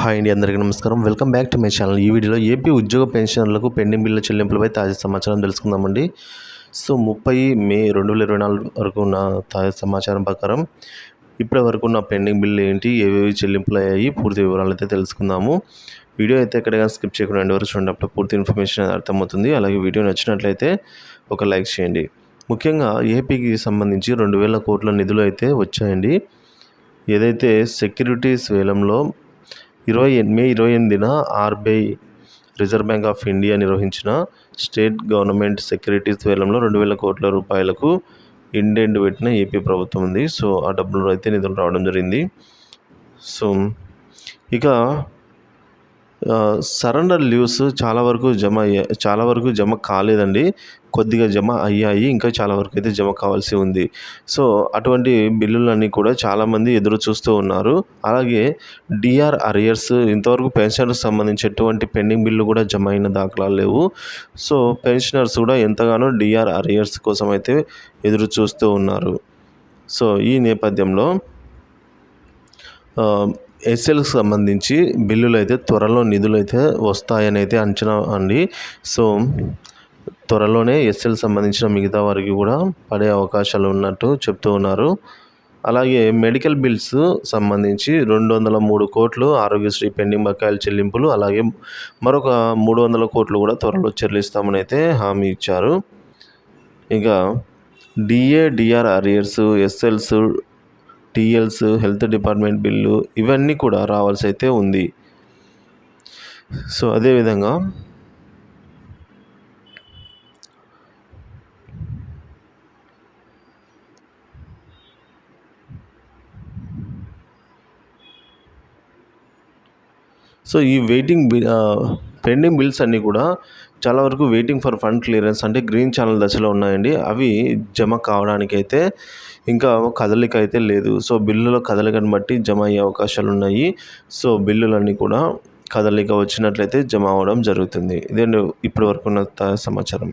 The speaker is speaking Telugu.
హాయ్ అండి, అందరికీ నమస్కారం. Welcome back to my channel. ఈ వీడియోలో ఏపీ ఉద్యోగ పెన్షనర్లకు పెండింగ్ బిల్లుల చెల్లింపులపై తాజా సమాచారం తెలుసుకుందామండి. సో 30 మే 2024 వరకు ఉన్న తాజా సమాచారం ప్రకారం ఇప్పటి వరకు ఉన్న పెండింగ్ బిల్లు ఏంటి, ఏవేవి చెల్లింపులు అయ్యాయి, పూర్తి వివరాలు అయితే తెలుసుకుందాము. వీడియో అయితే ఎక్కడైనా స్కిప్ చేయకుండా ఎండ్ వరకు చూడండి, అప్పుడు పూర్తి ఇన్ఫర్మేషన్ అర్థమవుతుంది. అలాగే వీడియో నచ్చినట్లయితే ఒక లైక్ చేయండి. ముఖ్యంగా ఏపీకి సంబంధించి 2000 కోట్ల నిధులు అయితే వచ్చాయండి. ఏదైతే సెక్యూరిటీస్ వేలంలో మే 28న RBI reserve bank of India నిర్వహించిన స్టేట్ గవర్నమెంట్ సెక్యూరిటీస్ వేలంలో 2000 కోట్ల రూపాయలకు ఇండెంట్ పెట్టిన ఏపీ ప్రభుత్వం ఉంది. సో ఆ డబ్బులు అయితే నిధులు రావడం జరిగింది. సో ఇక సరెండర్ లీవ్స్ చాలా వరకు జమ కాలేదండి. కొద్దిగా జమ అయ్యాయి, ఇంకా చాలా వరకు అయితే జమ కావాల్సి ఉంది. సో అటువంటి బిల్లులన్నీ కూడా చాలామంది ఎదురు చూస్తూ ఉన్నారు. అలాగే డిఆర్ అరియర్స్, ఇంతవరకు పెన్షనర్స్ సంబంధించి ఎటువంటి పెండింగ్ బిల్లు కూడా జమ అయిన దాఖలాలు లేవు. సో పెన్షనర్స్ కూడా ఎంతగానో డిఆర్ అరియర్స్ కోసం అయితే ఎదురు చూస్తూ ఉన్నారు. సో ఈ నేపథ్యంలో ఎస్ఎల్కి సంబంధించి బిల్లులు అయితే త్వరలో నిధులు అయితే వస్తాయని అయితే అంచనా అండి. సో త్వరలోనే ఎస్ఎల్ సంబంధించిన మిగతా వారికి కూడా పడే అవకాశాలు ఉన్నట్టు చెప్తూ ఉన్నారు. అలాగే మెడికల్ బిల్స్ సంబంధించి 203 కోట్లు ఆరోగ్యశ్రీ పెండింగ్ బకాయిల చెల్లింపులు, అలాగే మరొక 300 కోట్లు కూడా త్వరలో చెల్లిస్తామని అయితే హామీ ఇచ్చారు. ఇంకా DR arrears, SLs, TLs, health department bill ఇవన్నీ కూడా రావాల్సి అయితే ఉంది. సో అదేవిధంగా ఈ పెండింగ్ బిల్స్ అన్నీ కూడా చాలా వరకు వెయిటింగ్ ఫర్ ఫండ్ క్లియరెన్స్ అంటే గ్రీన్ ఛానల్ దశలో ఉన్నాయండి. అవి జమ కావడానికైతే ఇంకా కదలిక అయితే లేదు. సో బిల్లుల కదలికను బట్టి జమ అయ్యే అవకాశాలు ఉన్నాయి. సో బిల్లులన్నీ కూడా కదలిక వచ్చినట్లయితే జమ అవ్వడం జరుగుతుంది. ఇదే ఇప్పటి వరకు ఉన్న సమాచారం.